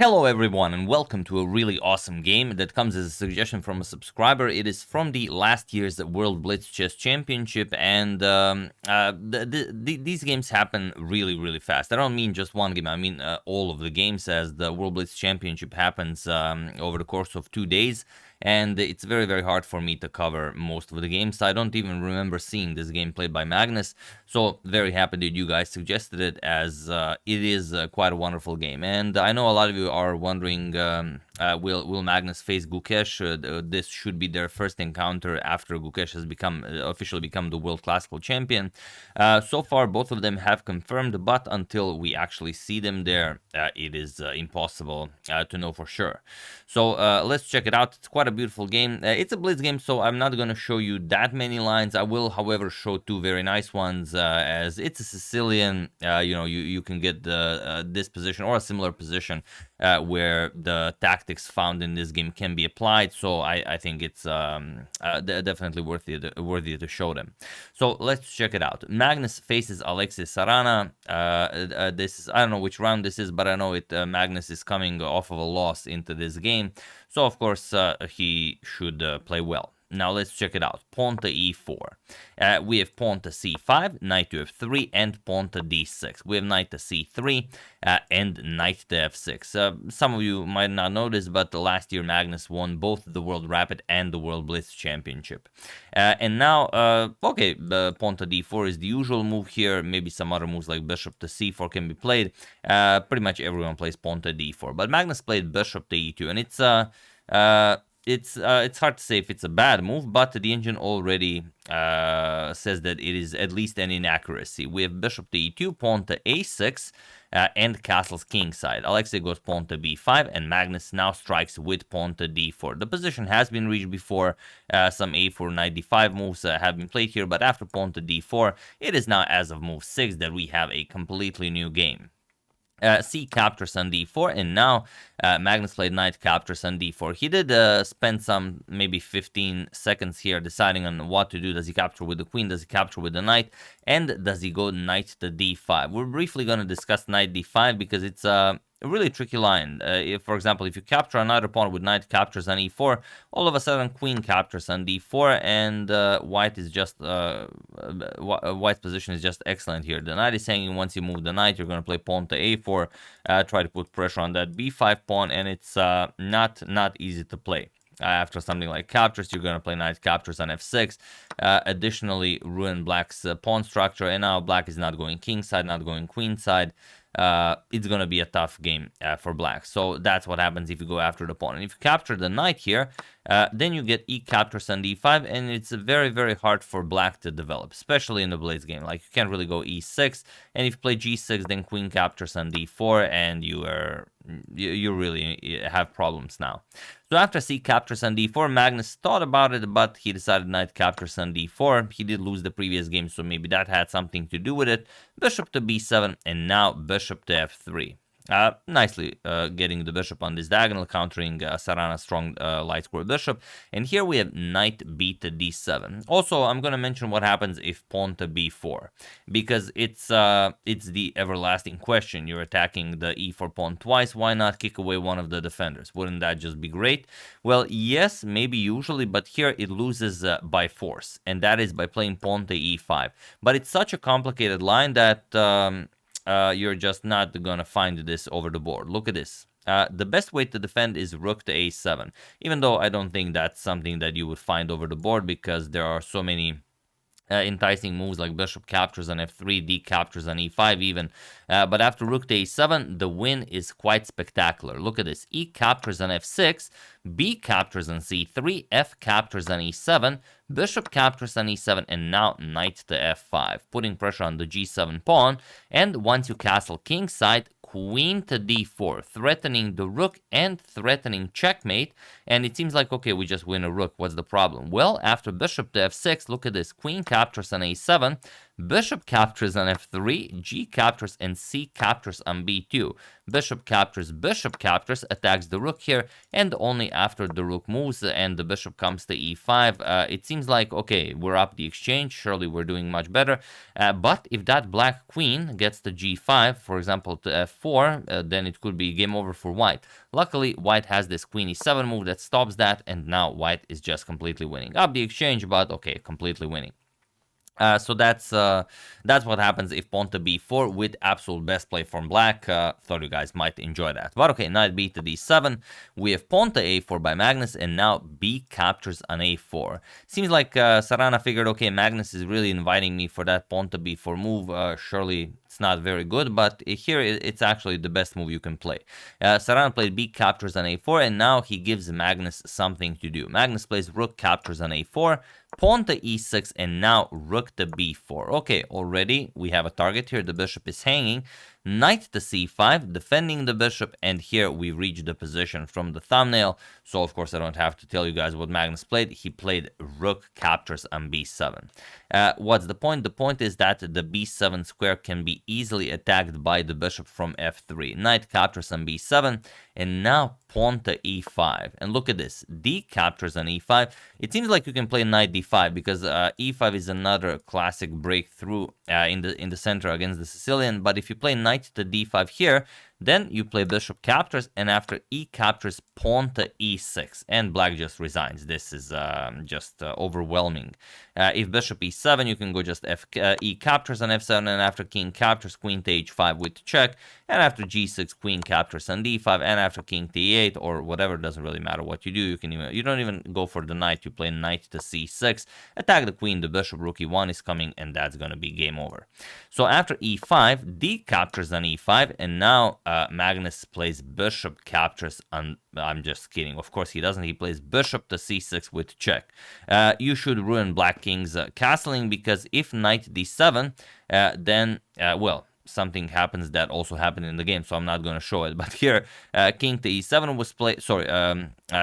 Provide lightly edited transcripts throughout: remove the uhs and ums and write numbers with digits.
Hello everyone and welcome to a really awesome game that comes as a suggestion from a subscriber. It is from the last year's World Blitz Chess Championship, and these games happen really fast. I don't mean just one game, I mean all of the games, as the World Blitz Championship happens over the course of 2 days. And it's very hard for me to cover most of the games. I don't even remember seeing this game played by Magnus, so very happy that you guys suggested it, as it is quite a wonderful game. And I know a lot of you are wondering, will Magnus face Gukesh? This should be their first encounter after Gukesh has officially become the World Classical Champion. So far, both of them have confirmed, but until we actually see them there, it is impossible to know for sure. So let's check it out. It's quite a beautiful game. It's a Blitz game, so I'm not going to show you that many lines. I will, however, show two very nice ones, as it's a Sicilian. You can get this position or a similar position where the tactics found in this game can be applied. So I think it's definitely worthy to show them. So let's check it out. Magnus faces Alexey Sarana. This is, I don't know which round this is, but I know Magnus is coming off of a loss into this game, so of course he should play well. Now let's check it out. Pawn to e4. We have pawn to c5, knight to f3, and pawn to d6. We have knight to c3 and knight to f6. Some of you might not know this, but last year Magnus won both the World Rapid and the World Blitz Championship. And now, okay, the pawn to d4 is the usual move here. Maybe some other moves like bishop to c4 can be played. Pretty much everyone plays pawn to d4, but Magnus played bishop to e2, and it's hard to say if it's a bad move, but the engine already says that it is at least an inaccuracy. We have bishop to e2, pawn to a6, and castles kingside. Alexey goes pawn to b5, and Magnus now strikes with pawn to d4. The position has been reached before. Some a4, knight d5 moves have been played here, but after pawn to d4, it is now as of move 6 that we have a completely new game. C captures on d4, and now Magnus played knight captures on d4. He did spend some maybe 15 seconds here deciding on what to do. Does he capture with the queen? Does he capture with the knight? And does he go knight to d5? We're briefly going to discuss knight d5 because it's a really tricky line. For example, if you capture another pawn with knight captures on e4, all of a sudden queen captures on d4, and white's position is just excellent here. The knight is saying once you move the knight, you're going to play pawn to a4, try to put pressure on that b5 pawn, and it's not easy to play. After something like captures, you're going to play knight captures on f6, additionally ruin black's pawn structure, and now black is not going kingside, not going queenside. It's going to be a tough game for black. So that's what happens if you go after the pawn. And if you capture the knight here, then you get e captures on d5, and it's very hard for black to develop, especially in the Blitz game. Like, you can't really go e6, and if you play g6, then queen captures on d4, and you really have problems now. So after c captures on d4, Magnus thought about it, but he decided knight captures on d4. He did lose the previous game, so maybe that had something to do with it. Bishop to b7, and now bishop to f3. Nicely getting the bishop on this diagonal, countering Sarana's strong light square bishop. And here we have knight b to d7. Also, I'm going to mention what happens if pawn to b4, because it's the everlasting question. You're attacking the e4 pawn twice. Why not kick away one of the defenders? Wouldn't that just be great? Well, yes, maybe usually, but here it loses by force, and that is by playing pawn to e5. But it's such a complicated line that you're just not gonna find this over the board. Look at this. The best way to defend is rook to a7, even though I don't think that's something that you would find over the board, because there are so many enticing moves like bishop captures on f3, d captures on e5 even. But after rook to a7, the win is quite spectacular. Look at this. E captures on f6, b captures on c3, f captures on e7, bishop captures on e7, and now knight to f5, putting pressure on the g7 pawn. And once you castle kingside, queen to d4, threatening the rook and threatening checkmate. And it seems like, okay, we just win a rook. What's the problem? Well, after bishop to f6, look at this. Queen captures on a7, Bishop captures on f3, g captures, and c captures on b2. Bishop captures, attacks the rook here, and only after the rook moves and the bishop comes to e5, it seems like, okay, we're up the exchange, surely we're doing much better, but if that black queen gets to g5, for example, to f4, then it could be game over for white. Luckily, white has this queen e7 move that stops that, and now white is just completely winning. Up the exchange, but okay, completely winning. So that's what happens if pawn to b4 with absolute best play from black. Thought you guys might enjoy that. But okay, knight b to d7. We have pawn to a4 by Magnus, and now b captures on a4. Seems like Sarana figured, okay, Magnus is really inviting me for that pawn to b4 move. Surely it's not very good, but here it's actually the best move you can play. Sarana played b captures on a4, and now he gives Magnus something to do. Magnus plays rook captures on a4, pawn to e6, and now rook to b4. Okay, already we have a target here. The bishop is hanging. Knight to c5, defending the bishop, and here we reach the position from the thumbnail. So of course I don't have to tell you guys what Magnus played. He played rook captures on b7. What's the point? The point is that the b7 square can be easily attacked by the bishop from f3. Knight captures on b7, and now pawn to e5. And look at this, d captures on e5. It seems like you can play knight d5 because e5 is another classic breakthrough in the center against the Sicilian. But if you play knight to d5 here, then you play bishop captures, and after e captures, pawn to e6, and black just resigns. This is just overwhelming. If bishop e7, you can go just e captures on f7, and after king captures, queen to h5 with check, and after g6, queen captures on d5, and after king to e8 or whatever, doesn't really matter what you do. You don't even go for the knight. You play knight to c6, attack the queen, the bishop, rook e1 is coming, and that's gonna be game over. So after e5, d captures on e5, and now Magnus plays bishop captures on, I'm just kidding, of course he doesn't. He plays bishop to c6 with check. You should ruin black king's castling, because if knight d7, then, well, something happens that also happened in the game, so I'm not going to show it. But here, king to e7 was played, sorry,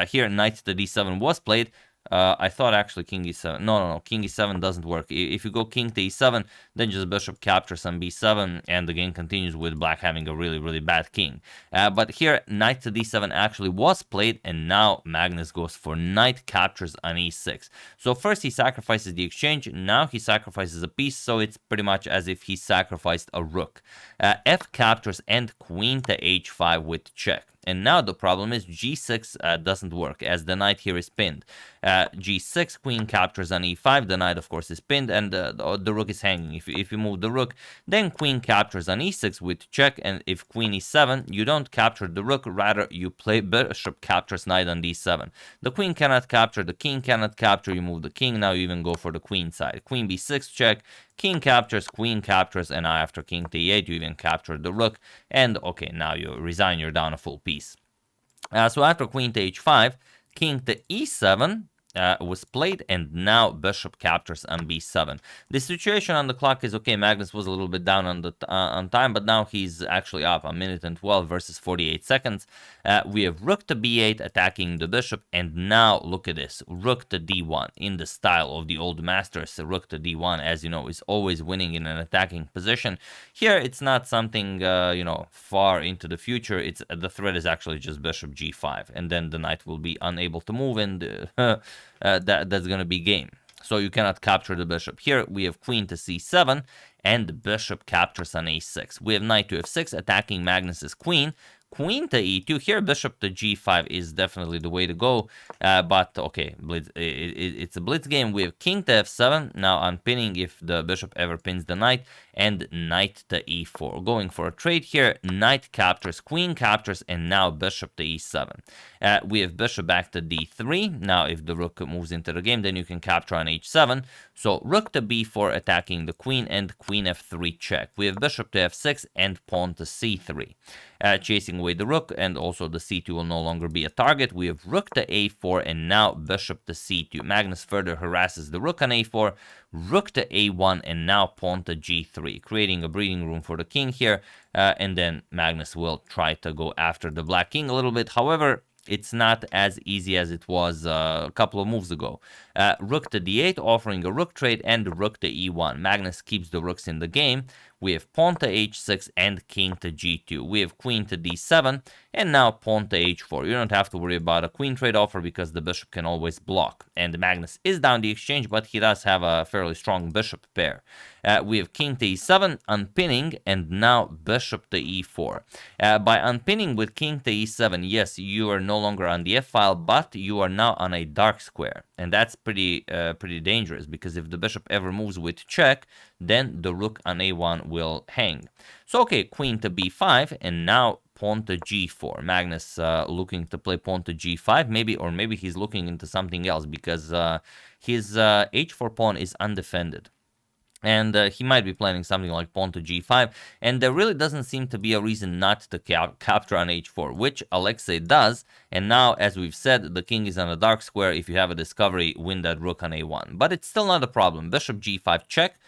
here knight to d7 was played. I thought actually king e7. No, king e7 doesn't work. If you go king to e7, then just bishop captures on b7, and the game continues with black having a really, really bad king. But here, knight to d7 actually was played, and now Magnus goes for knight captures on e6. So first he sacrifices the exchange, now he sacrifices a piece, so it's pretty much as if he sacrificed a rook. F captures and queen to h5 with check. And now the problem is g6 doesn't work, as the knight here is pinned. G6, queen captures on e5, the knight of course is pinned, and the rook is hanging. If you move the rook, then queen captures on e6 with check, and if queen e7, you don't capture the rook, rather you play bishop captures knight on d7. The queen cannot capture, the king cannot capture, you move the king, now you even go for the queen side. Queen b6 check, king captures, queen captures, and now after king to e8, you even capture the rook, and okay, now you resign, you're down a full piece. So after queen to h5, king to e7 was played, and now bishop captures on b7. The situation on the clock is okay. Magnus was a little bit down on time, but now he's actually up a minute and 12 versus 48 seconds. We have rook to b8 attacking the bishop, and now look at this, rook to d1 in the style of the old masters. Rook to d1, as you know, is always winning in an attacking position. Here it's not something far into the future. It's the threat is actually just bishop g5, and then the knight will be unable to move, and that's going to be game. So you cannot capture the bishop. Here we have queen to c7, and the bishop captures on a6. We have knight to f6 attacking Magnus's queen. Queen to e2. Here bishop to g5 is definitely the way to go, but okay, blitz, it's a blitz game. We have king to f7, now unpinning if the bishop ever pins the knight, and knight to e4. Going for a trade here, knight captures, queen captures, and now bishop to e7. We have bishop back to d3. Now if the rook moves into the game, then you can capture on h7. So rook to b4 attacking the queen, and queen f3 check. We have bishop to f6 and pawn to c3. Chasing away the rook, and also the c2 will no longer be a target. We have rook to a4, and now bishop to c2. Magnus further harasses the rook on a4, rook to a1, and now pawn to g3, creating a breathing room for the king here, and then Magnus will try to go after the black king a little bit. However, it's not as easy as it was a couple of moves ago. Rook to d8, offering a rook trade, and rook to e1. Magnus keeps the rooks in the game. We have pawn to h6 and king to g2. We have queen to d7 and now pawn to h4. You don't have to worry about a queen trade offer because the bishop can always block. And Magnus is down the exchange, but he does have a fairly strong bishop pair. We have king to e7, unpinning, and now bishop to e4. By unpinning with king to e7, yes, you are no longer on the f-file, but you are now on a dark square. And that's pretty dangerous, because if the bishop ever moves with check, then the rook on a1 will hang. So okay, queen to b5, and now pawn to g4. Magnus looking to play pawn to g5, maybe he's looking into something else, because his h4 pawn is undefended. And he might be planning something like pawn to g5, and there really doesn't seem to be a reason not to capture on h4, which Alexey does. And now, as we've said, the king is on a dark square. If you have a discovery, win that rook on a1. But it's still not a problem. Bishop g5 check,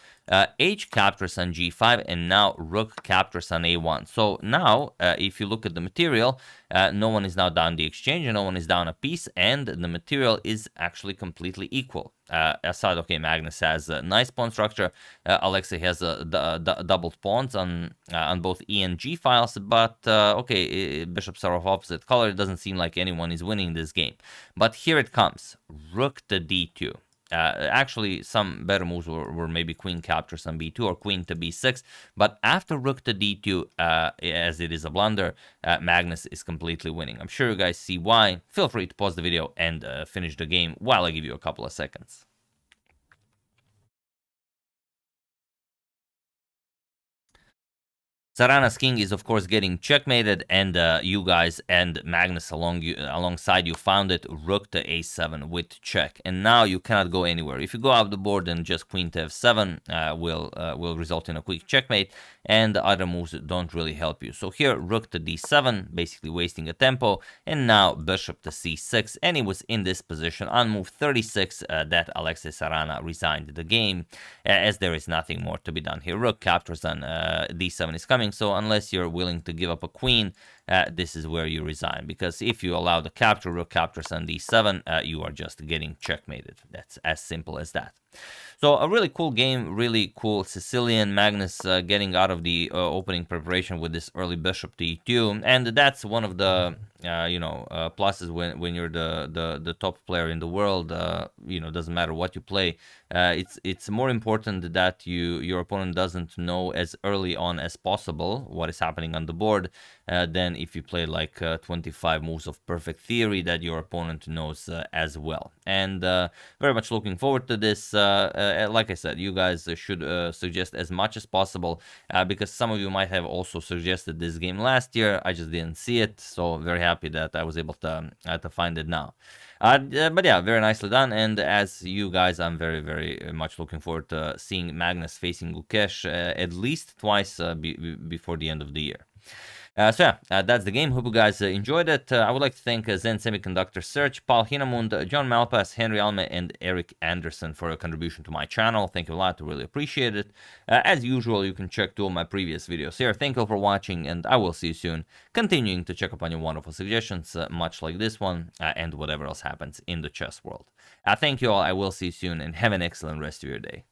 h captures on g5, and now rook captures on a1. So now, if you look at the material, no one is now down the exchange, and no one is down a piece, and the material is actually completely equal. Aside, okay, Magnus has a nice pawn structure. Alexey has doubled pawns on both E and G files, but okay, bishops are of opposite color. It doesn't seem like anyone is winning this game. But here it comes, rook to d2. Actually, some better moves were maybe queen captures on b2 or queen to b6. But after rook to d2, as it is a blunder, Magnus is completely winning. I'm sure you guys see why. Feel free to pause the video and finish the game while I give you a couple of seconds. Sarana's king is, of course, getting checkmated, and you guys and Magnus alongside you found it, rook to a7 with check. And now you cannot go anywhere. If you go up the board, then just queen to f7 will result in a quick checkmate, and the other moves don't really help you. So here, rook to d7, basically wasting a tempo, and now bishop to c6, and he was in this position on move 36 that Alexey Sarana resigned the game, as there is nothing more to be done here. Rook captures on d7 is coming. So unless you're willing to give up a queen, this is where you resign. Because if you allow the capture, rook captures on d7, you are just getting checkmated. That's as simple as that. So a really cool game, really cool Sicilian. Magnus getting out of the opening preparation with this early bishop to e2, and that's one of the pluses when you're the top player in the world. Doesn't matter what you play. It's more important that your opponent doesn't know as early on as possible what is happening on the board than if you play like 25 moves of perfect theory that your opponent knows as well. And very much looking forward to this. Like I said, you guys should suggest as much as possible, because some of you might have also suggested this game last year. I just didn't see it, so very happy that I was able to find it now. But yeah, very nicely done. And as you guys, I'm very, very much looking forward to seeing Magnus facing Gukesh at least twice before the end of the year. So yeah, that's the game. Hope you guys enjoyed it. I would like to thank Zen Semiconductor Search, Paul Hinamund, John Malpass, Henry Alme, and Eric Anderson for your contribution to my channel. Thank you a lot. I really appreciate it. As usual, you can check 2 of my previous videos here. Thank you for watching, and I will see you soon. Continuing to check up on your wonderful suggestions, much like this one, and whatever else happens in the chess world. Thank you all. I will see you soon, and have an excellent rest of your day.